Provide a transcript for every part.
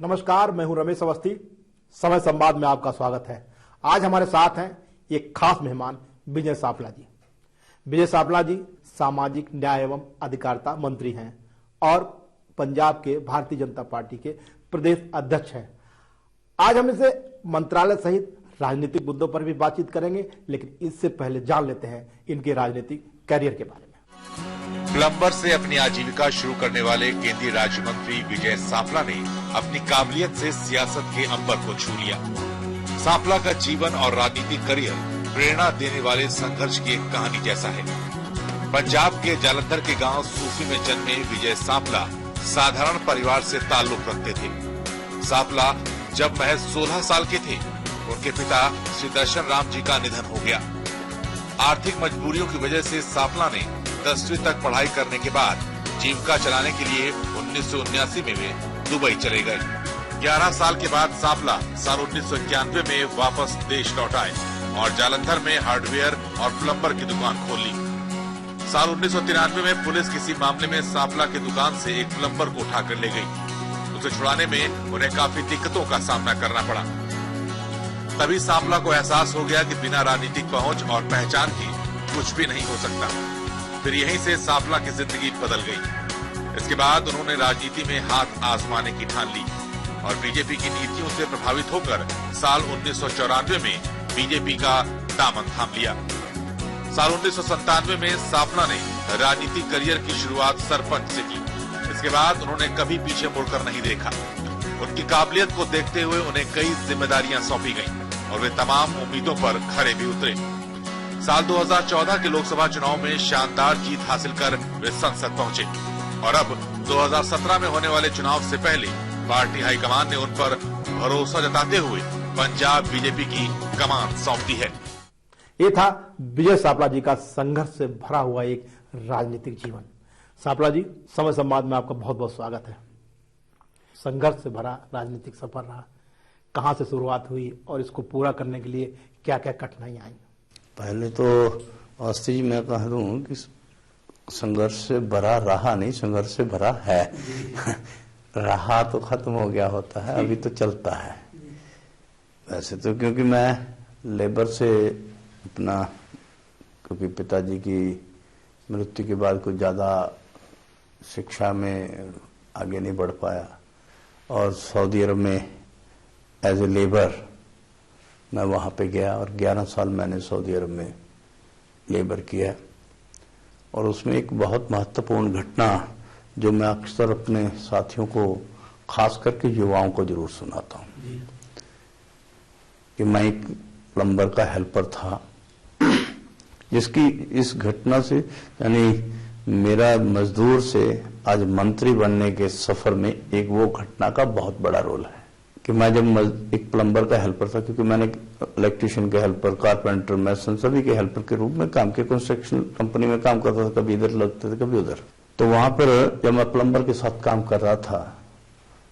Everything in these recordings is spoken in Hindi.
नमस्कार, मैं हूं रमेश अवस्थी। समय संवाद में आपका स्वागत है। आज हमारे साथ हैं एक खास मेहमान विजय सापला जी। विजय सापला जी सामाजिक न्याय एवं अधिकारिता मंत्री हैं और पंजाब के भारतीय जनता पार्टी के प्रदेश अध्यक्ष हैं। आज हम इसे मंत्रालय सहित राजनीतिक मुद्दों पर भी बातचीत करेंगे, लेकिन इससे पहले जान लेते हैं इनके राजनीतिक कैरियर के बारे में। प्लम्बर से अपनी आजीविका शुरू करने वाले केंद्रीय राज्य मंत्री विजय सापला ने अपनी काबिलियत से सियासत के अंबर को छू लिया। सापला का जीवन और राजनीतिक करियर प्रेरणा देने वाले संघर्ष की एक कहानी जैसा है। पंजाब के जालंधर के गांव सूफी में जन्मे विजय सापला साधारण परिवार से ताल्लुक रखते थे। सापला जब महज 16 साल के थे, उनके पिता श्री दर्शन राम जी का निधन हो गया। आर्थिक मजबूरियों की वजह से सापला ने 10वीं तक पढ़ाई करने के बाद जीविका चलाने के लिए 1979 में वे दुबई चले गए। 11 साल के बाद सापला साल 1991 में वापस देश लौट आए और जालंधर में हार्डवेयर और प्लम्बर की दुकान खोल ली। साल 1993 में पुलिस किसी मामले में सापला की दुकान से एक प्लम्बर को उठाकर ले गई। उसे छुड़ाने में उन्हें काफी दिक्कतों का सामना करना पड़ा। तभी सापला को एहसास हो गया कि बिना राजनीतिक पहुंच और पहचान के कुछ भी नहीं हो सकता। फिर यहीं से सापला की जिंदगी बदल गई। इसके बाद उन्होंने राजनीति में हाथ आजमाने की ठान ली और बीजेपी की नीतियों से प्रभावित होकर साल 1994 में बीजेपी का दामन थाम लिया। साल 1997 में सापला ने राजनीतिक करियर की शुरुआत सरपंच से की। इसके बाद उन्होंने कभी पीछे मुड़कर नहीं देखा। उनकी काबिलियत को देखते हुए उन्हें कई जिम्मेदारियां सौंपी गईं और वे तमाम उम्मीदों पर खरे भी उतरे। साल 2014 के लोकसभा चुनाव में शानदार जीत हासिल कर वे संसद पहुंचे और अब 2017 में होने वाले चुनाव से पहले पार्टी हाईकमान ने उन पर भरोसा जताते हुए पंजाब बीजेपी की कमान सौंप दी है। ये था विजय सापला जी का संघर्ष से भरा हुआ एक राजनीतिक जीवन। सापला जी, समय संवाद में आपका बहुत बहुत स्वागत है। संघर्ष से भरा राजनीतिक सफर रहा, कहां से शुरुआत हुई और इसको पूरा करने के लिए क्या क्या कठिनाइयां आई? पहले तो अवस्थी जी मैं कह दूं कि संघर्ष से भरा रहा नहीं, संघर्ष से भरा है। रहा तो खत्म हो गया होता है, अभी तो चलता है। वैसे तो क्योंकि मैं लेबर से अपना, क्योंकि पिताजी की मृत्यु के बाद कुछ ज्यादा शिक्षा में आगे नहीं बढ़ पाया और सऊदी अरब में एज ए लेबर मैं वहाँ पे गया और 11 साल मैंने सऊदी अरब में लेबर किया। और उसमें एक बहुत महत्वपूर्ण घटना जो मैं अक्सर अपने साथियों को, खास करके युवाओं को जरूर सुनाता हूँ, कि मैं एक प्लम्बर का हेल्पर था, जिसकी इस घटना से, यानी मेरा मजदूर से आज मंत्री बनने के सफर में एक वो घटना का बहुत बड़ा रोल है। कि मैं जब एक प्लम्बर का हेल्पर था, क्योंकि मैंने इलेक्ट्रिशियन के हेल्पर, कारपेंटर, मैसन सभी के हेल्पर के रूप में काम किया। कंस्ट्रक्शन कंपनी में काम करता था, कभी इधर लगते थे कभी उधर। तो वहां पर जब मैं प्लम्बर के साथ काम कर रहा था,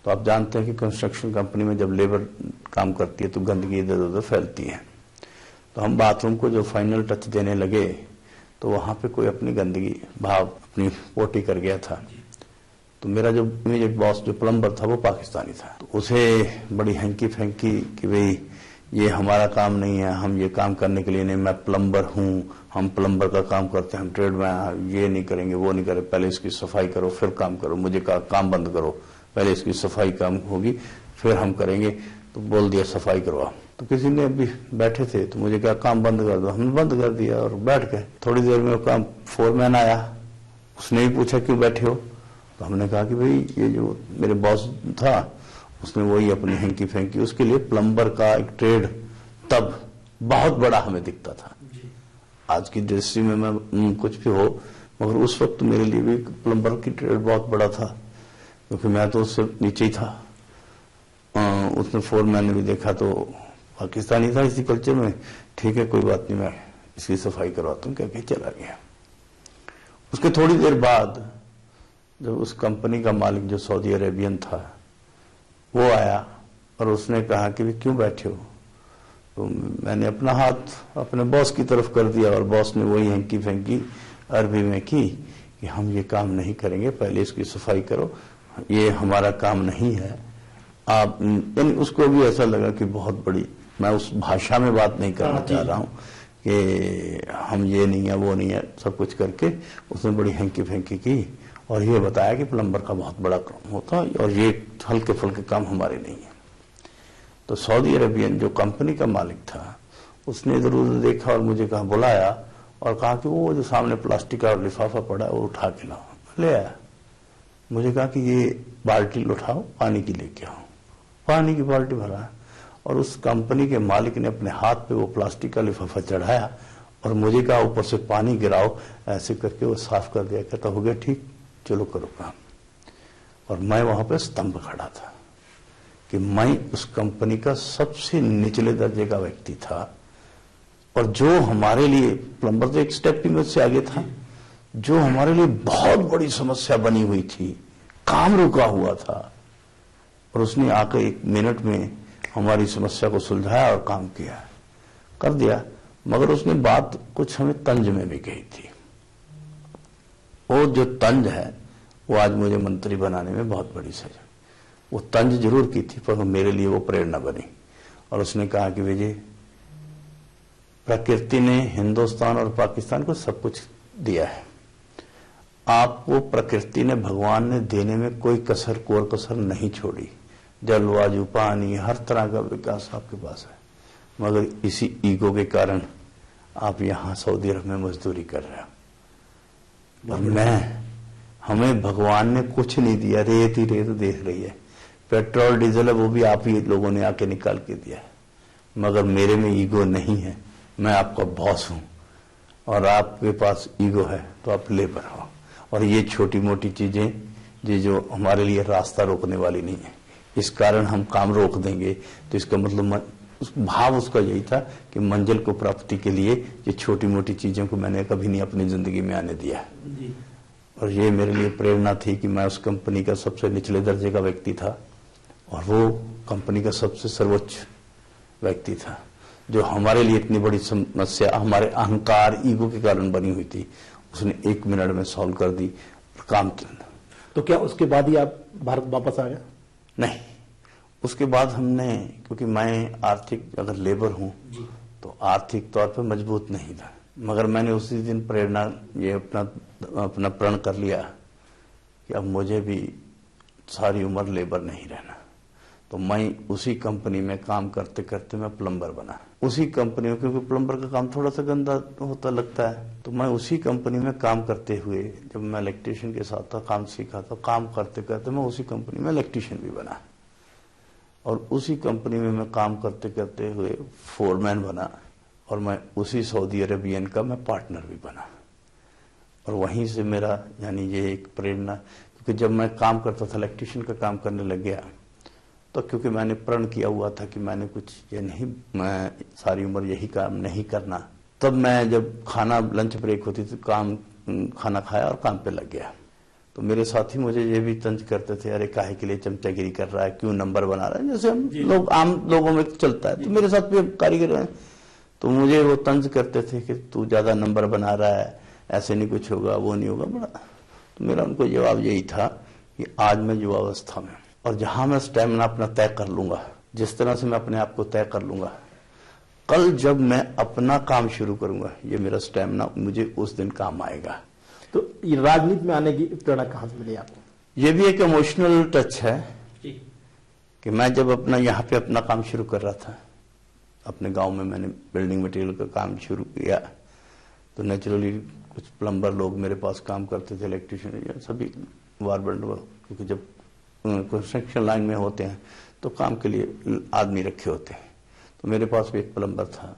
तो आप जानते हैं कि कंस्ट्रक्शन कंपनी में जब लेबर काम करती है तो गंदगी इधर उधर फैलती है। तो हम बाथरूम को जो फाइनल टच देने लगे तो वहां पे कोई अपनी गंदगी भाव अपनी पोटी कर गया था। तो मेरा जो इमीडिएट बॉस जो प्लम्बर था वो पाकिस्तानी था। तो उसे बड़ी हैंकी फेंकी कि भाई ये हमारा काम नहीं है, हम ये काम करने के लिए नहीं, मैं प्लम्बर हूँ, हम प्लम्बर का काम करते हैं, हम ट्रेड में, ये नहीं करेंगे वो नहीं करें, पहले इसकी सफाई करो फिर काम करो, मुझे काम बंद करो, पहले इसकी सफाई काम होगी फिर हम करेंगे। तो बोल दिया सफाई करवाओ। तो किसी ने अभी बैठे थे तो मुझे कहा काम बंद कर दो, हमने बंद कर दिया और बैठ गए। थोड़ी देर में काम फोरमैन आया, उसने भी पूछा क्यों बैठे हो। तो हमने कहा कि भाई ये जो मेरे बॉस था उसने वही अपनी हैंकी फेंकी। उसके लिए प्लम्बर का एक ट्रेड तब बहुत बड़ा हमें दिखता था। आज की दृष्टि में मैं कुछ भी हो, मगर उस वक्त मेरे लिए भी प्लम्बर की ट्रेड बहुत बड़ा था, क्योंकि मैं तो उससे नीचे ही था। उसने फोरमैन ने भी देखा तो पाकिस्तानी था इसी कल्चर में, ठीक है कोई बात नहीं, मैं इसकी सफाई करवाता हूँ, कह के चला गया। उसके थोड़ी देर बाद जब उस कंपनी का मालिक जो सऊदी अरेबियन था वो आया और उसने कहा कि वे क्यों बैठे हो। तो मैंने अपना हाथ अपने बॉस की तरफ कर दिया और बॉस ने वही हैंकी फेंकी अरबी में की कि हम ये काम नहीं करेंगे, पहले इसकी सफाई करो, ये हमारा काम नहीं है, आप यानी उसको भी ऐसा लगा कि बहुत बड़ी, मैं उस भाषा में बात नहीं करना चाह रहा हूँ कि हम ये नहीं है वो नहीं है, सब कुछ करके उसने बड़ी हैंकी फेंकी की और ये बताया कि प्लम्बर का बहुत बड़ा काम होता है और ये हल्के फुल्के काम हमारे नहीं है। तो सऊदी अरेबियन जो कंपनी का मालिक था उसने इधर उधर देखा और मुझे कहा, बुलाया और कहा कि वो जो सामने प्लास्टिक का लिफाफा पड़ा है वो उठा के लाओ। ले आया। मुझे कहा कि ये बाल्टी उठाओ, पानी की लेके आओ। पानी की बाल्टी भरा और उस कंपनी के मालिक ने अपने हाथ पे वो प्लास्टिक का लिफाफा चढ़ाया और मुझे कहा ऊपर से पानी गिराओ, ऐसे करके वो साफ कर दिया। कहता हो गया ठीक, चलो करो काम। और मैं वहां पे स्तंभ खड़ा था कि मैं उस कंपनी का सबसे निचले दर्जे का व्यक्ति था और जो हमारे लिए, प्लम्बर तो एक स्टेप भी मुझसे आगे था, जो हमारे लिए बहुत बड़ी समस्या बनी हुई थी, काम रुका हुआ था और उसने आकर 1 मिनट में हमारी समस्या को सुलझाया और काम किया, कर दिया। मगर उसने बात कुछ हमें तंज में भी कही थी। वो जो तंज है वो आज मुझे मंत्री बनाने में बहुत बड़ी सजा, वो तंज जरूर की थी पर मेरे लिए वो प्रेरणा बनी। और उसने कहा कि विजय, प्रकृति ने हिंदुस्तान और पाकिस्तान को सब कुछ दिया है, आपको प्रकृति ने, भगवान ने देने में कोई कसर, कोर कसर नहीं छोड़ी। जलवायु, पानी, हर तरह का विकास आपके पास है, मगर इसी ईगो के कारण आप यहां सऊदी अरब में मजदूरी कर रहे हो। और हमें भगवान ने कुछ नहीं दिया, रेत ही रेत देख रही है, पेट्रोल डीजल है वो भी आप ही लोगों ने आके निकाल के दिया है, मगर मेरे में ईगो नहीं है। मैं आपका बॉस हूं और आपके पास ईगो है तो आप लेबर हो। और ये छोटी मोटी चीजें ये जो हमारे लिए रास्ता रोकने वाली नहीं है, इस कारण हम काम रोक देंगे। तो इसका मतलब भाव उसका यही था कि मंजिल को प्राप्ति के लिए ये छोटी मोटी चीजों को मैंने कभी नहीं अपनी जिंदगी में आने दिया। और ये मेरे लिए प्रेरणा थी कि मैं उस कंपनी का सबसे निचले दर्जे का व्यक्ति था और वो कंपनी का सबसे सर्वोच्च व्यक्ति था, जो हमारे लिए इतनी बड़ी समस्या हमारे अहंकार, ईगो के कारण बनी हुई थी, उसने 1 मिनट में सॉल्व कर दी और काम किया। तो क्या उसके बाद ही आप भारत वापस आ गए? नहीं, उसके बाद हमने, क्योंकि मैं आर्थिक अगर लेबर हूं तो आर्थिक तौर पर मजबूत नहीं था, मगर मैंने उसी दिन प्रेरणा ये अपना प्रण कर लिया कि अब मुझे भी सारी उम्र लेबर नहीं रहना। तो मैं उसी कंपनी में काम करते करते मैं प्लम्बर बना, उसी कंपनी में, क्योंकि प्लम्बर का काम थोड़ा सा गंदा होता लगता है, तो मैं उसी कंपनी में काम करते हुए, जब मैं इलेक्ट्रीशियन के साथ था, काम सीखा था, काम करते करते मैं उसी कंपनी में इलेक्ट्रीशियन भी बना और उसी कंपनी में मैं काम करते करते हुए फोरमैन बना और मैं उसी सऊदी अरेबियन का मैं पार्टनर भी बना। और वहीं से मेरा यानी ये एक प्रेरणा, क्योंकि जब मैं काम करता था, इलेक्ट्रीशियन का काम करने लग गया, तो क्योंकि मैंने प्रण किया हुआ था कि मैंने कुछ ये नहीं, मैं सारी उम्र यही काम नहीं करना, तब मैं जब खाना लंच ब्रेक होती थी खाना खाया और काम पे लग गया। तो मेरे साथी मुझे ये भी तंज करते थे, अरे काहे के लिए चमचागिरी कर रहा है, क्यों नंबर बना रहा है, जैसे हम लोग आम लोगों में चलता है। तो मेरे साथ भी कारीगर हैं, तो मुझे वो तंज करते थे कि तू ज्यादा नंबर बना रहा है, ऐसे नहीं कुछ होगा, वो नहीं होगा बड़ा। तो मेरा उनको जवाब यही था कि आज मैं युवावस्था में, और जहां मैं स्टेमिना अपना तय कर लूंगा, जिस तरह से मैं अपने आप को तय कर लूंगा, कल जब मैं अपना काम शुरू करूंगा, ये मेरा स्टेमिना मुझे उस दिन काम आएगा। तो ये राजनीति में आने की प्रेरणा कहां से मिली आपको? ये भी एक इमोशनल टच है कि मैं जब अपना यहाँ पे अपना काम शुरू कर रहा था, अपने गांव में मैंने बिल्डिंग मटेरियल का काम शुरू किया, तो नेचुरली कुछ प्लम्बर लोग मेरे पास काम करते थे, इलेक्ट्रीशियन, सभी वारबंड, क्योंकि जब कंस्ट्रक्शन लाइन में होते हैं तो काम के लिए आदमी रखे होते हैं। तो मेरे पास भी एक प्लम्बर था,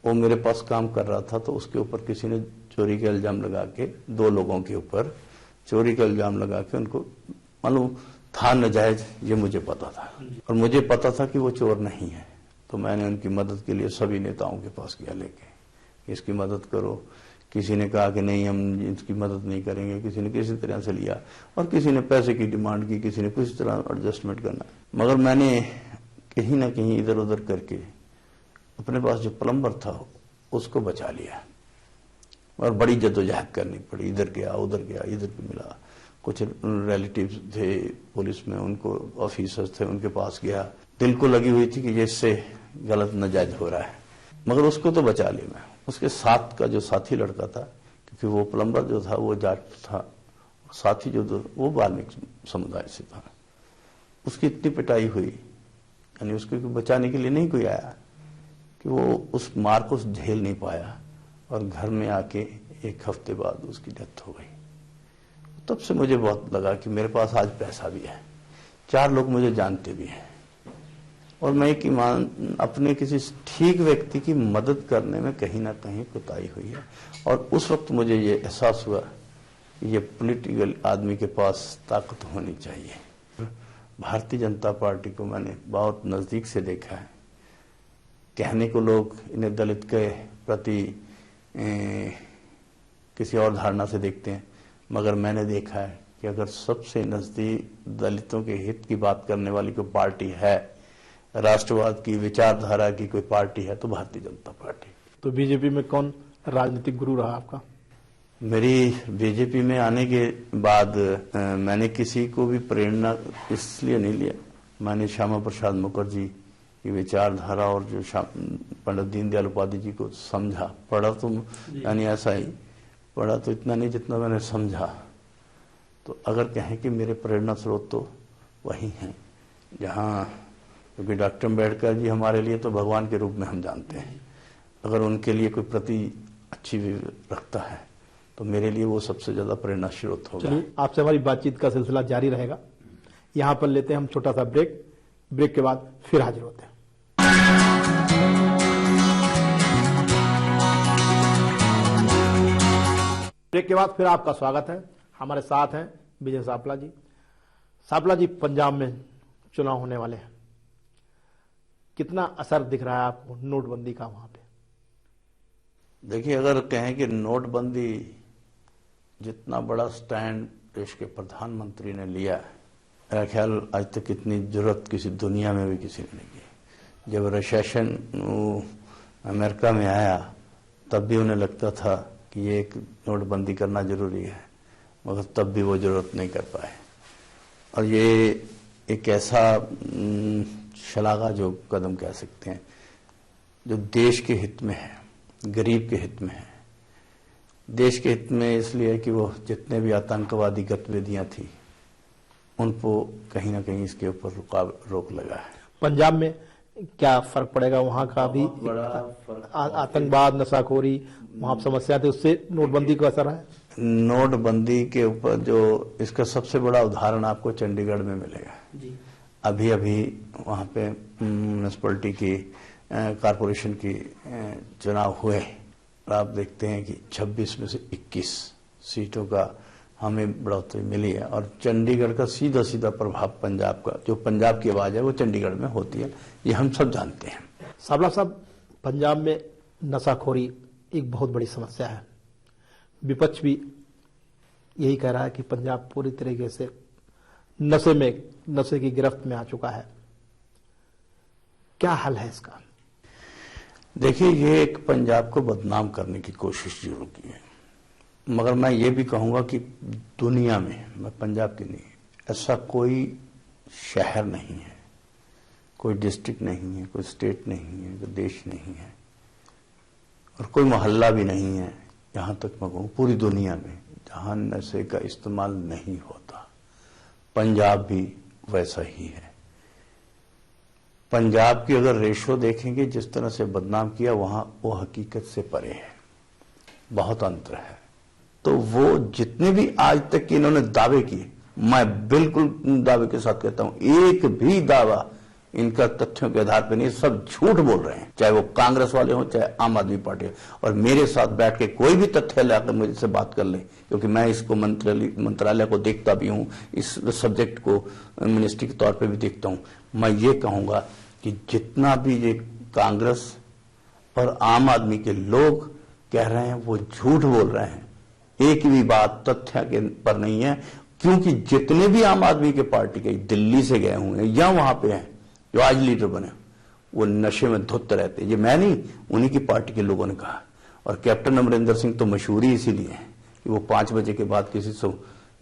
वो मेरे पास काम कर रहा था, तो उसके ऊपर किसी ने चोरी का इल्जाम लगा के, 2 लोगों के ऊपर चोरी का इल्जाम लगा के उनको मालूम था नाजायज, ये मुझे पता था और मुझे पता था कि वो चोर नहीं है। तो मैंने उनकी मदद के लिए सभी नेताओं के पास गया लेके, इसकी मदद करो। किसी ने कहा कि नहीं हम इसकी मदद नहीं करेंगे, किसी ने किसी तरह से लिया और किसी ने पैसे की डिमांड की, किसी ने किसी तरह एडजस्टमेंट करना। मगर मैंने कहीं ना कहीं इधर उधर करके अपने पास जो प्लम्बर था उसको बचा लिया और बड़ी जद्दोजहद करनी पड़ी, इधर गया उधर गया, इधर भी मिला, कुछ रिलेटिव्स थे पुलिस में, उनको ऑफिसर्स थे, उनके पास गया। दिल को लगी हुई थी कि ये इससे गलत नाजायज हो रहा है, मगर उसको तो बचा लिया मैं। उसके साथ का जो साथी लड़का था, क्योंकि वो प्लम्बर जो था वो जाट था, साथी जो वो वाल्मीकि समुदाय से था, उसकी इतनी पिटाई हुई, यानी उसको बचाने के लिए नहीं कोई आया, कि वो उस मार को झेल नहीं पाया और घर में आके 1 हफ्ते बाद उसकी डेथ हो गई। तब से मुझे बहुत लगा कि मेरे पास आज पैसा भी है, 4 लोग मुझे जानते भी हैं, और मैं एक ईमान अपने किसी ठीक व्यक्ति की मदद करने में कहीं ना कहीं कोताही हुई है। और उस वक्त मुझे ये एहसास हुआ कि ये पॉलिटिकल आदमी के पास ताकत होनी चाहिए। भारतीय जनता पार्टी को मैंने बहुत नजदीक से देखा है। कहने को लोग इन्हें दलित के प्रति किसी और धारणा से देखते हैं, मगर मैंने देखा है कि अगर सबसे नजदीक दलितों के हित की बात करने वाली कोई पार्टी है, राष्ट्रवाद की विचारधारा की कोई पार्टी है, तो भारतीय जनता पार्टी। तो बीजेपी में कौन राजनीतिक गुरु रहा आपका? मेरी बीजेपी में आने के बाद मैंने किसी को भी प्रेरणा इसलिए नहीं लिया। मैंने श्यामा प्रसाद मुखर्जी की विचारधारा और जो पंडित दीनदयाल उपाध्याय जी को समझा, पढ़ा तो यानी ऐसा ही पढ़ा तो इतना नहीं जितना मैंने समझा। तो अगर कहें कि मेरे प्रेरणा स्रोत तो वही हैं, जहाँ क्योंकि डॉक्टर अम्बेडकर जी हमारे लिए तो भगवान के रूप में हम जानते हैं। अगर उनके लिए कोई प्रति अच्छी रखता है तो मेरे लिए वो सबसे ज्यादा प्रेरणा स्रोत होगा। चलिए, आपसे हमारी बातचीत का सिलसिला जारी रहेगा। यहाँ पर लेते हैं हम छोटा सा ब्रेक के बाद फिर हाजिर होते हैं। ब्रेक के बाद फिर आपका स्वागत है। हमारे साथ हैं विजय सापला जी। सापला जी, पंजाब में चुनाव होने वाले हैं, कितना असर दिख रहा है आपको नोटबंदी का वहां पे? देखिए, अगर कहें कि नोटबंदी जितना बड़ा स्टैंड देश के प्रधानमंत्री ने लिया है, मेरा ख्याल आज तक इतनी जरूरत किसी दुनिया में भी किसी ने नहीं की। जब रिसेशन अमेरिका में आया तब भी उन्हें लगता था कि ये एक नोटबंदी करना जरूरी है, मगर तब भी वो जरूरत नहीं कर पाए। और ये एक ऐसा शलाघाजोग कदम कह सकते हैं जो देश के हित में है, गरीब के हित में है। देश के हित में इसलिए कि वो जितने भी आतंकवादी गतिविधियां थी उनको कहीं ना कहीं इसके ऊपर रोक लगा है। पंजाब में क्या फर्क पड़ेगा? वहां का भी आतंकवाद, नशाखोरी, वहां समस्या थी, उससे नोटबंदी को असर है? नोटबंदी के ऊपर जो इसका सबसे बड़ा उदाहरण आपको चंडीगढ़ में मिलेगा जी। अभी वहां पे म्यूनिसिपैलिटी की कारपोरेशन की चुनाव हुए और आप देखते हैं कि 26 में से 21 सीटों का हमें बढ़ोतरी मिली है। और चंडीगढ़ का सीधा सीधा प्रभाव पंजाब का, जो पंजाब की आवाज है वो चंडीगढ़ में होती है, ये हम सब जानते हैं। साबला साहब, पंजाब में नशाखोरी एक बहुत बड़ी समस्या है। विपक्ष भी यही कह रहा है कि पंजाब पूरी तरीके से नशे की गिरफ्त में आ चुका है। क्या हल है इसका? देखिए, ये एक पंजाब को बदनाम करने की कोशिश जरूर की है, मगर मैं ये भी कहूंगा कि दुनिया में, मैं पंजाब की नहीं, ऐसा कोई शहर नहीं है, कोई डिस्ट्रिक्ट नहीं है, कोई स्टेट नहीं है, कोई देश नहीं है और कोई मोहल्ला भी नहीं है, यहां तक मैं कहूं पूरी दुनिया में, जहां नशे का इस्तेमाल नहीं होता। पंजाब भी वैसा ही है। पंजाब की अगर रेशो देखेंगे, जिस तरह से बदनाम किया, वहां वो हकीकत से परे है, बहुत अंतर है। तो वो जितने भी आज तक के इन्होंने दावे किए, मैं बिल्कुल दावे के साथ कहता हूं, एक भी दावा इनका तथ्यों के आधार पर नहीं, सब झूठ बोल रहे हैं, चाहे वो कांग्रेस वाले हों चाहे आम आदमी पार्टी हो। और मेरे साथ बैठ के कोई भी तथ्य लाकर मुझे से बात कर ले, क्योंकि मैं इसको मंत्रालय को देखता भी हूं, इस सब्जेक्ट को मिनिस्ट्री के तौर पे भी देखता हूं। मैं ये कहूंगा कि जितना भी ये कांग्रेस और आम आदमी के लोग कह रहे हैं वो झूठ बोल रहे हैं, एक भी बात तथ्य के पर नहीं है। क्योंकि जितने भी आम आदमी के पार्टी के दिल्ली से गए हुए हैं या वहां पे हैं जो आज लीडर बने, वो नशे में धुत रहते। ये मैं नहीं, उन्हीं की पार्टी के लोगों ने कहा। और कैप्टन अमरिंदर सिंह तो मशहूर ही इसीलिए है कि वो 5 बजे के बाद किसी से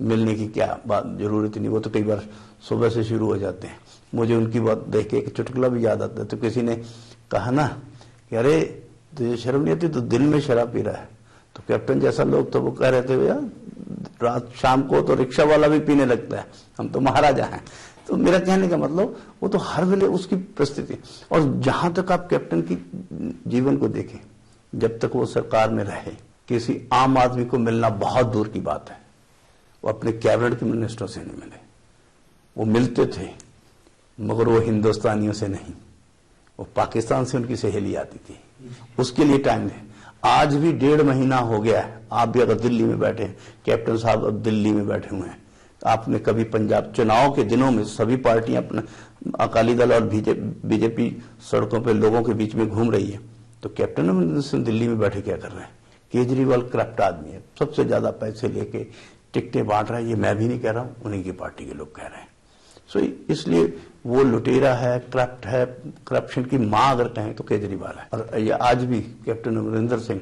मिलने की क्या बात, जरूरत नहीं, वो तो कई बार सुबह से शुरू हो जाते हैं। मुझे उनकी बात देख के एक चुटकुला भी याद आता है। तो किसी ने कहा ना कि अरे तुझे शर्म नहीं आती, तो दिल में शराब पी रहा है। तो कैप्टन जैसा लोग तो वो कह रहे थे भैया रात शाम को तो रिक्शा वाला भी पीने लगता है, हम तो महाराजा हैं। तो मेरा कहने का मतलब वो तो हर वेले उसकी परिस्थिति। और जहां तक आप कैप्टन की जीवन को देखें, जब तक वो सरकार में रहे, किसी आम आदमी को मिलना बहुत दूर की बात है। वो अपने कैबिनेट के मिनिस्टरों से नहीं मिले, वो मिलते थे मगर वो हिंदुस्तानियों से नहीं, वो पाकिस्तान से उनकी सहेली आती थी, उसके लिए टाइम है। आज भी 1.5 महीना हो गया है, आप भी अगर दिल्ली में बैठे हैं, कैप्टन साहब अब दिल्ली में बैठे हुए हैं, तो आपने कभी पंजाब चुनाव के दिनों में सभी पार्टियां अपने अकाली दल और बीजेपी सड़कों पे लोगों के बीच में घूम रही है, तो कैप्टन अमरिंदर दिल्ली में बैठे क्या कर रहे हैं? केजरीवाल करप्ट आदमी है, सबसे ज्यादा पैसे लेके टिकटें बांट रहा है। ये मैं भी नहीं कह रहा हूं, उन्हीं की पार्टी के लोग कह रहे हैं। सो इसलिए वो लुटेरा है, करप्ट है, करप्शन की मां अगर कहें तो केजरीवाल है। और ये आज भी कैप्टन अमरिंदर सिंह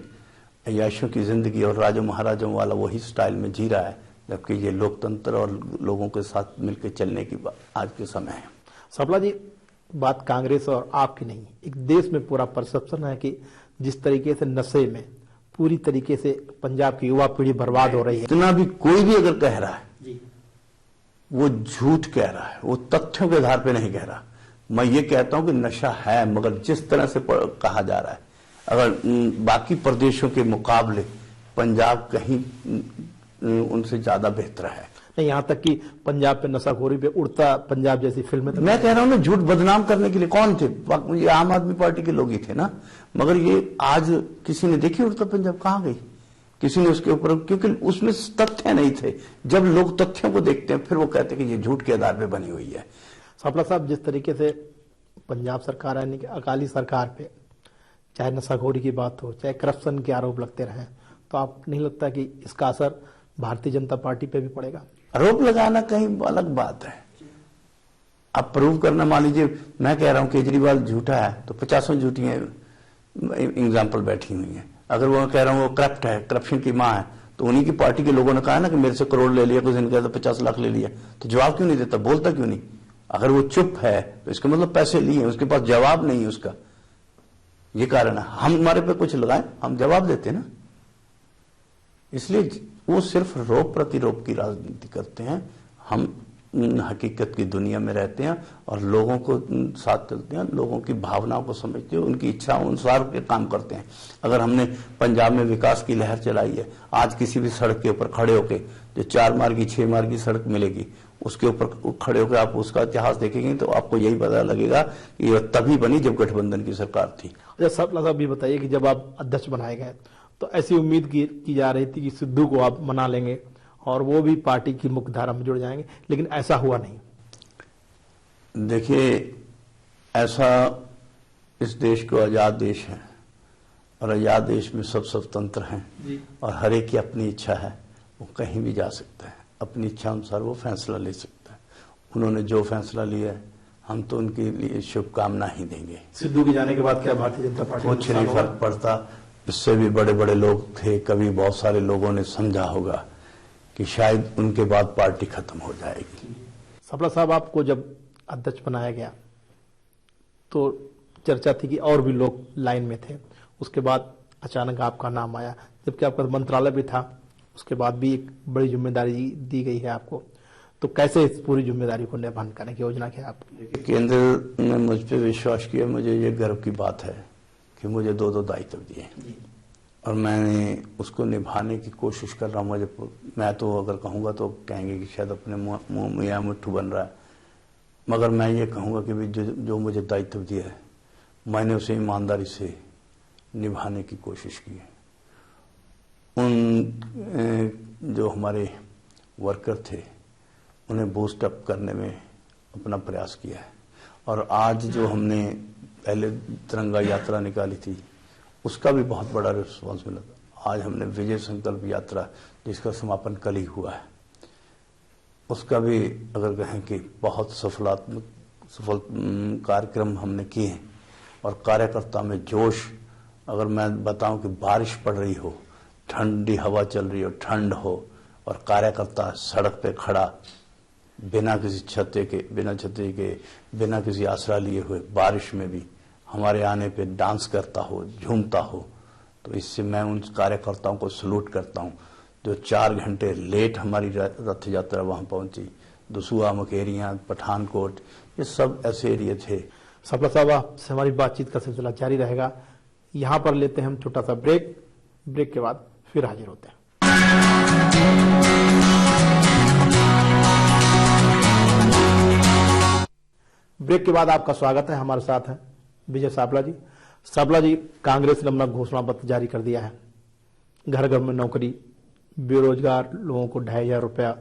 अय्याशों की जिंदगी और राजों महाराजों वाला वही स्टाइल में जी रहा है, जबकि ये लोकतंत्र और लोगों के साथ मिलकर चलने की आज के समय है। सापला जी, बात कांग्रेस और आपकी नहीं, एक देश में पूरा परसेप्शन है कि जिस तरीके से नशे में पूरी तरीके से पंजाब की युवा पीढ़ी बर्बाद हो रही है। इतना भी कोई भी अगर कह रहा है वो झूठ कह रहा है, वो तथ्यों के आधार पे नहीं कह रहा। मैं ये कहता हूं कि नशा है, मगर जिस तरह से कहा जा रहा है, अगर बाकी प्रदेशों के मुकाबले पंजाब कहीं उनसे ज्यादा बेहतर है। नहीं, यहाँ तक कि पंजाब पे नशाखोरी पे उड़ता पंजाब जैसी फिल्में तो मैं कह रहा हूं ना, झूठ बदनाम करने के लिए कौन थे? ये आम आदमी पार्टी के लोग ही थे ना। मगर ये आज किसी ने देखी उड़ता पंजाब कहां गई? किसी ने उसके ऊपर, क्योंकि उसमें तथ्य नहीं थे। जब लोग तथ्यों को देखते हैं फिर वो कहते हैं कि ये झूठ के आधार पे बनी हुई है। सापला साहब, जिस तरीके से पंजाब सरकार यानी कि अकाली सरकार पे चाहे नशाखोरी की बात हो, चाहे करप्शन के आरोप लगते रहे, तो आप नहीं लगता कि इसका असर भारतीय जनता पार्टी पे भी पड़ेगा? आरोप लगाना कहीं अलग बात है, अब प्रूव करना। मान लीजिए मैं कह रहा हूं केजरीवाल झूठा है तो 50 झूठी एग्जाम्पल बैठी हुई है। अगर वो कह रहा हूं वो करप्ट है, करप्शन की मां है, तो उन्हीं की पार्टी के लोगों ने कहा ना कि मेरे से करोड़ ले लिया, कुछ दिन कहता 50 लाख ले लिया, तो जवाब क्यों नहीं देता? बोलता क्यों नहीं? अगर वो चुप है तो इसका मतलब पैसे लिए, उसके पास जवाब नहीं है उसका, ये कारण है। हम हमारे पे कुछ लगाए, हम जवाब देते ना। इसलिए वो सिर्फ रोप प्रतिरोप की राजनीति करते हैं। हम हकीकत की दुनिया में रहते हैं और लोगों को साथ चलते हैं, लोगों की भावनाओं को समझते हैं, उनकी इच्छाओं अनुसार के काम करते हैं। अगर हमने पंजाब में विकास की लहर चलाई है, आज किसी भी सड़क के ऊपर खड़े होकर, जो 4 मार्गी 6 मार्गी सड़क मिलेगी, उसके ऊपर खड़े होकर आप उसका इतिहास देखेंगे तो आपको यही पता लगेगा कि यह तभी बनी जब गठबंधन की सरकार थी। अच्छा सापला साहब, ये बताइए कि जब आप अध्यक्ष बनाए गए तो ऐसी उम्मीद की जा रही थी कि सिद्धू को आप मना लेंगे और वो भी पार्टी की मुख्य धारा में जुड़ जाएंगे, लेकिन ऐसा हुआ नहीं। देखिए, ऐसा, इस देश को आजाद देश है और आजाद देश में सब स्वतंत्र हैं और हर एक की अपनी इच्छा है, वो कहीं भी जा सकता है, अपनी इच्छा अनुसार वो फैसला ले सकता है। उन्होंने जो फैसला लिया है हम तो उनके लिए शुभकामना ही देंगे। सिद्धू के जाने के बाद क्या भारतीय जनता पार्टी कुछ नहीं फर्क पड़ता। इससे भी बड़े बड़े लोग थे, कभी बहुत सारे लोगों ने समझा होगा कि शायद उनके बाद पार्टी खत्म हो जाएगी। सापला साहब, आपको जब अध्यक्ष बनाया गया तो चर्चा थी कि और भी लोग लाइन में थे, उसके बाद अचानक आपका नाम आया, जबकि आपका मंत्रालय भी था, उसके बाद भी एक बड़ी जिम्मेदारी दी गई है आपको, तो कैसे इस पूरी जिम्मेदारी को निर्वहन करने की योजना क्या है आपकी? केंद्र ने मुझ पर विश्वास किया। मुझे ये गर्व की बात है कि मुझे 2 दायित्व दिए और मैंने उसको निभाने की कोशिश कर रहा हूँ। मैं तो अगर कहूँगा तो कहेंगे कि शायद अपने मुंह में या मुट्ठू बन रहा है, मगर मैं ये कहूँगा कि जो मुझे दायित्व दिया है मैंने उसे ईमानदारी से निभाने की कोशिश की है। उन जो हमारे वर्कर थे उन्हें बूस्ट अप करने में अपना प्रयास किया है और आज जो हमने पहले तिरंगा यात्रा निकाली थी उसका भी बहुत बड़ा रिस्पांस मिला था। आज हमने विजय संकल्प यात्रा जिसका समापन कल ही हुआ है, उसका भी अगर कहें कि बहुत सफल कार्यक्रम हमने किए हैं और कार्यकर्ता में जोश। अगर मैं बताऊं कि बारिश पड़ रही हो, ठंडी हवा चल रही हो, ठंड हो और कार्यकर्ता सड़क पे खड़ा बिना किसी छत्ते के, बिना किसी आसरा लिए हुए बारिश में भी हमारे आने पे डांस करता हो, झूमता हो, तो इससे मैं उन कार्यकर्ताओं को सलूट करता हूं जो 4 घंटे लेट हमारी रथ यात्रा वहां पहुंची। दसूहा, मुकेरियां, पठानकोट, ये सब ऐसे एरिया थे। सापला साहब, आपसे हमारी बातचीत का सिलसिला जारी रहेगा। यहां पर लेते हैं हम छोटा सा ब्रेक के बाद फिर हाजिर होते हैं। ब्रेक के बाद आपका स्वागत है। हमारे साथ हैं विजय सापला जी। सापला जी, कांग्रेस ने अपना घोषणा पत्र जारी कर दिया है। घर घर में नौकरी, बेरोजगार लोगों को 2500 रुपया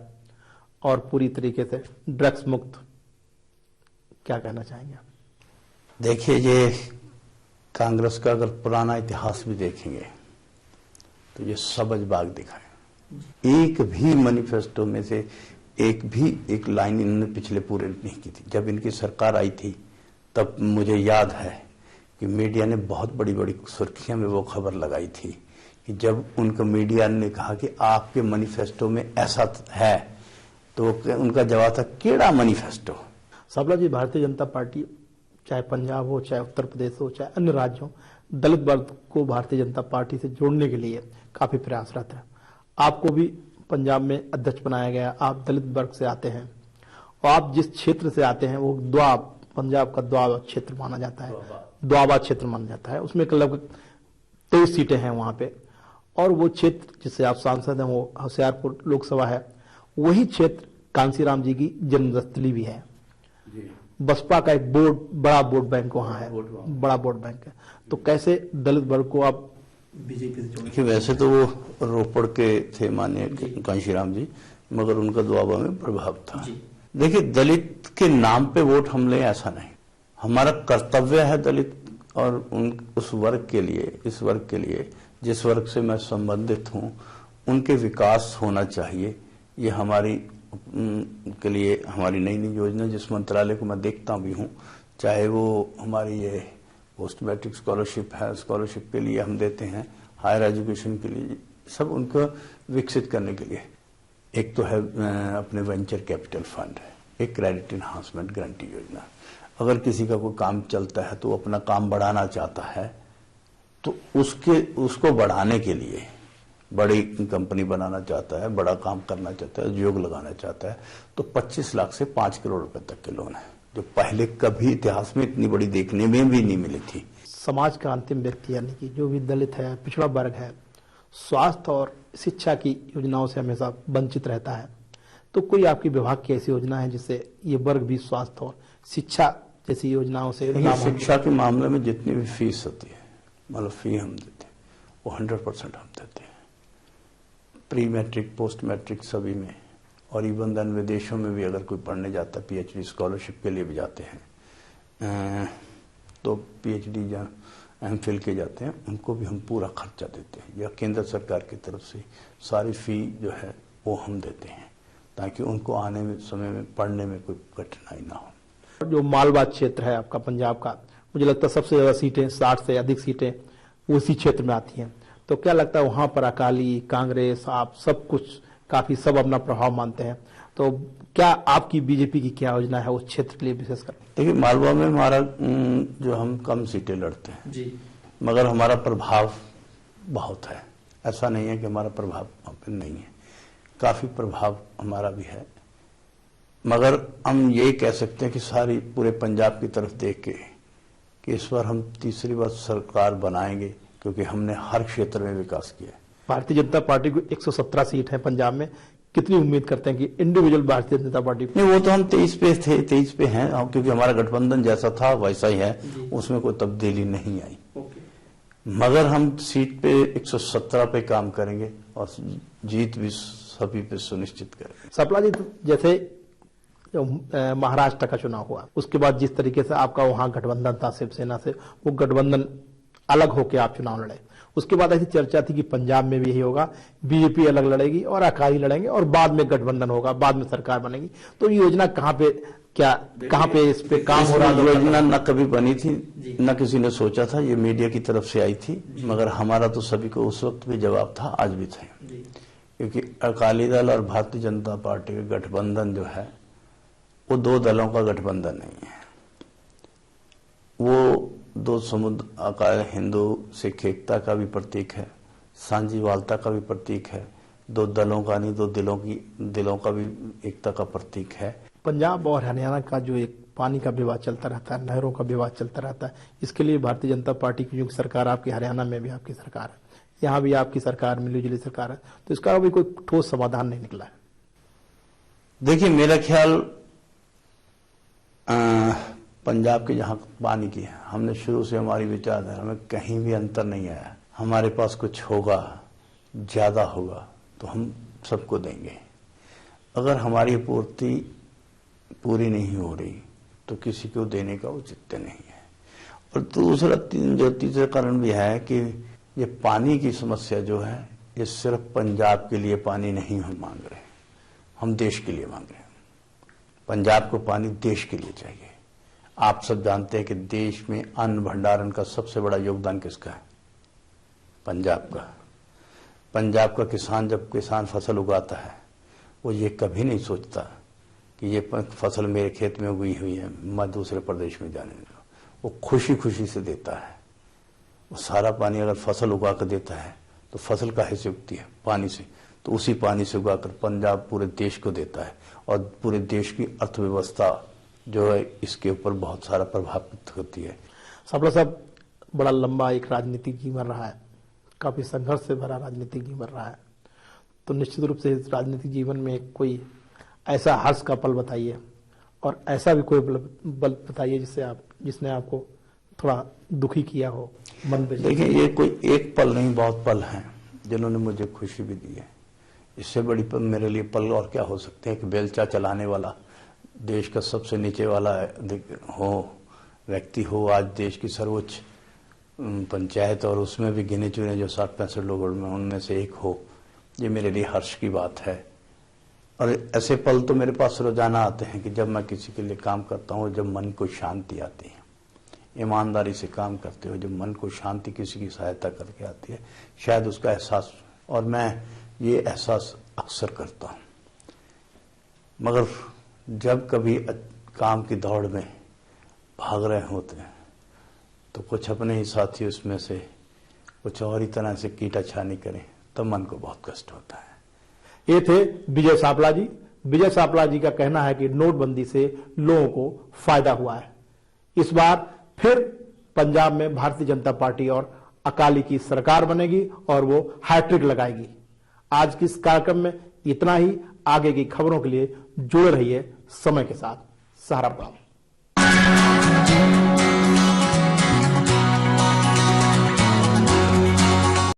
और पूरी तरीके से ड्रग्स मुक्त। क्या कहना चाहेंगे आप? देखिए, ये कांग्रेस का अगर पुराना इतिहास भी देखेंगे तो ये सबजबाग दिखाए। एक भी मैनिफेस्टो में से एक लाइन इन्होंने पिछले पूरे नहीं की थी। जब इनकी सरकार आई थी तब मुझे याद है कि मीडिया ने बहुत बड़ी बड़ी सुर्खियां में वो खबर लगाई थी कि जब उनका मीडिया ने कहा कि आपके मैनिफेस्टो में ऐसा है, तो उनका जवाब था, केड़ा मैनिफेस्टो? सापला जी, भारतीय जनता पार्टी चाहे पंजाब हो, चाहे उत्तर प्रदेश हो, चाहे अन्य राज्य हो, दलित वर्ग को भारतीय जनता पार्टी से जोड़ने के लिए काफी प्रयासरत है। आपको भी पंजाब में अध्यक्ष बनाया गया। आप दलित वर्ग से आते हैं और आप जिस क्षेत्र से आते हैं वो पंजाब का द्वाबा क्षेत्र माना जाता है, द्वाबा क्षेत्र माना जाता है। उसमें लगभग 23 सीटें हैं वहां पे, और वो क्षेत्र जिससे आप सांसद हैं वो होशियारपुर लोकसभा है। वही क्षेत्र कांसीराम जी की जन्मस्थली भी है। बसपा का एक बड़ा वोट बैंक वहां है, बड़ा वोट बैंक है। तो कैसे दलित वर्ग को आप बीजेपी से जोड़ेंगे? वैसे तो वो रोपड़ के थे माननीय कांशीराम जी, मगर उनका द्वाबा में प्रभाव था। देखिए, दलित के नाम पे वोट हम ले ऐसा नहीं। हमारा कर्तव्य है दलित और उस वर्ग के लिए, इस वर्ग के लिए जिस वर्ग से मैं संबंधित हूं, उनके विकास होना चाहिए। ये हमारी के लिए हमारी नई नई योजना, जिस मंत्रालय को मैं देखता भी हूँ, चाहे वो हमारी ये पोस्ट मैट्रिक स्कॉलरशिप है, स्कॉलरशिप के लिए हम देते हैं, हायर एजुकेशन के लिए, सब उनको विकसित करने के लिए। एक तो है अपने वेंचर कैपिटल फंड है, एक क्रेडिट इन्हांसमेंट गारंटी योजना। अगर किसी का कोई काम चलता है तो अपना काम बढ़ाना चाहता है, तो उसको बढ़ाने के लिए बड़ी कंपनी बनाना चाहता है, बड़ा काम करना चाहता है, उद्योग लगाना चाहता है, तो 25 लाख से 5 करोड़ रुपए तक के लोन है, जो पहले कभी इतिहास में इतनी बड़ी देखने में भी नहीं मिली थी। समाज का अंतिम व्यक्ति यानी कि जो भी दलित है, पिछड़ा वर्ग है, स्वास्थ्य और शिक्षा की योजनाओं से हमेशा वंचित रहता है। तो कोई आपकी विभाग की ऐसी योजना है जिससे ये वर्ग भी स्वास्थ्य और शिक्षा जैसी योजनाओं से? शिक्षा के मामले में जितनी भी फीस होती है, मतलब फी हम देते हैं, वो 100% हम देते हैं, प्री मैट्रिक, पोस्ट मैट्रिक सभी में। और इवन देन विदेशों में भी अगर कोई पढ़ने जाता है, पीएचडी स्कॉलरशिप के लिए भी जाते हैं, तो पीएचडी या एमफिल के जाते हैं, उनको भी हम पूरा खर्चा देते हैं, या केंद्र सरकार की तरफ से सारी फी जो है वो हम देते हैं, ताकि उनको आने में समय में पढ़ने में कोई कठिनाई ना हो। जो मालवा क्षेत्र है आपका पंजाब का, मुझे लगता है सबसे ज्यादा सीटें, 60 से अधिक सीटें उसी क्षेत्र में आती हैं। तो क्या लगता है वहां पर अकाली, कांग्रेस, आप सब कुछ काफी सब अपना प्रभाव मानते हैं, तो क्या आपकी बीजेपी की क्या योजना है उस क्षेत्र के लिए विशेषकर? देखिए, मालवा में हमारा जो हम कम सीटें लड़ते हैं जी, मगर हमारा प्रभाव बहुत है। ऐसा नहीं है कि हमारा प्रभाव वहां पर नहीं है, काफी प्रभाव हमारा भी है। मगर हम ये कह सकते हैं कि सारी पूरे पंजाब की तरफ देख के कि इस बार हम तीसरी बार सरकार बनाएंगे, क्योंकि हमने हर क्षेत्र में विकास किया है। भारतीय जनता पार्टी को 117 सीट है पंजाब में, कितनी उम्मीद करते हैं कि इंडिविजुअल भारतीय जनता पार्टी? नहीं, वो तो हम 23 पे थे, 23 पे हैं, क्योंकि हमारा गठबंधन जैसा था वैसा ही है, उसमें कोई तब्दीली नहीं आई। मगर हम सीट पे 117 पे काम करेंगे और जीत भी सभी पे सुनिश्चित करेंगे। सपला जी, जैसे महाराष्ट्र का चुनाव हुआ, उसके बाद जिस तरीके से आपका वहां गठबंधन था शिवसेना से, वो गठबंधन अलग होकर आप चुनाव लड़े। उसके बाद ऐसी चर्चा थी कि पंजाब में भी यही होगा, बीजेपी अलग लड़ेगी और अकाली लड़ेंगे और बाद में गठबंधन होगा, बाद में सरकार बनेगी। तो ये योजना कहाँ पे इस पे काम हो रहा है? योजना न कभी बनी थी, न किसी ने सोचा था, ये मीडिया की तरफ से आई थी, मगर हमारा तो सभी को उस वक्त भी जवाब था, आज भी था, क्योंकि अकाली दल और भारतीय जनता पार्टी का गठबंधन जो है वो दो दलों का गठबंधन नहीं है। वो दो समुद्र अकाल हिंदू सिख एकता का भी प्रतीक है, सांझीवालता का भी प्रतीक है, दो दलों का नहीं, दो दिलों का भी एकता का प्रतीक है। पंजाब और हरियाणा का जो एक पानी का विवाद चलता रहता है, नहरों का विवाद चलता रहता है, इसके लिए भारतीय जनता पार्टी की जो सरकार आपकी हरियाणा में भी आपकी सरकार है, यहाँ भी आपकी सरकार मिली-जुली सरकार है, तो इसका अभी कोई ठोस समाधान नहीं निकला है। देखिए, मेरा ख्याल पंजाब के जहां पानी की है, हमने शुरू से हमारी विचारधारा में कहीं भी अंतर नहीं आया। हमारे पास कुछ होगा, ज्यादा होगा तो हम सबको देंगे। अगर हमारी पूर्ति पूरी नहीं हो रही तो किसी को देने का औचित्य नहीं है। और दूसरा तीसरा कारण भी है कि ये पानी की समस्या जो है, ये सिर्फ पंजाब के लिए पानी नहीं हम मांग रहे, हम देश के लिए मांग रहे हैं। पंजाब को पानी देश के लिए चाहिए। आप सब जानते हैं कि देश में अन्न भंडारण का सबसे बड़ा योगदान किसका है? पंजाब का। पंजाब का किसान जब फसल उगाता है, वो ये कभी नहीं सोचता कि ये फसल मेरे खेत में उगी हुई है, मैं दूसरे प्रदेश में जाने दूं। वो खुशी खुशी से देता है। वो सारा पानी अगर फसल उगा कर देता है तो फसल काहे से उगती है? पानी से। तो उसी पानी से उगाकर पंजाब पूरे देश को देता है और पूरे देश की अर्थव्यवस्था जो है इसके ऊपर बहुत सारा प्रभावित होती है। सापला साहब, बड़ा लंबा एक राजनीतिक जीवन रहा है, काफी संघर्ष से भरा राजनीतिक जीवन रहा है, तो निश्चित रूप से इस राजनीतिक जीवन में कोई ऐसा हर्ष का पल बताइए और ऐसा भी कोई पल बताइए जिसने आपको थोड़ा दुखी किया हो, मन पे। देखिए, ये कोई एक पल नहीं, बहुत पल हैं जिन्होंने मुझे खुशी भी दी है। इससे बड़ी पल मेरे लिए पल और क्या हो सकते हैं कि बेलचा चलाने वाला, देश का सबसे नीचे वाला व्यक्ति हो, आज देश की सर्वोच्च पंचायत और उसमें भी गिने चुने जो 60-65 लोग उनमें से एक हो, ये मेरे लिए हर्ष की बात है। और ऐसे पल तो मेरे पास रोजाना आते हैं कि जब मैं किसी के लिए काम करता हूँ, जब मन को शांति आती है, ईमानदारी से काम करते हो, जब मन को शांति किसी की सहायता करके आती है, शायद उसका एहसास, और मैं ये एहसास अक्सर करता हूँ। मगर जब कभी काम की दौड़ में भाग रहे होते हैं तो कुछ अपने ही साथी उसमें से कुछ और ही तरह से कीटाछानी करें तो मन को बहुत कष्ट होता है। ये थे विजय सापला जी। विजय सापला जी का कहना है कि नोटबंदी से लोगों को फायदा हुआ है। इस बार फिर पंजाब में भारतीय जनता पार्टी और अकाली की सरकार बनेगी और वो हैट्रिक लगाएगी। आज की इस कार्यक्रम में इतना ही। आगे की खबरों के लिए जुड़े रहिए समय के साथ। सहारा प्रणाम।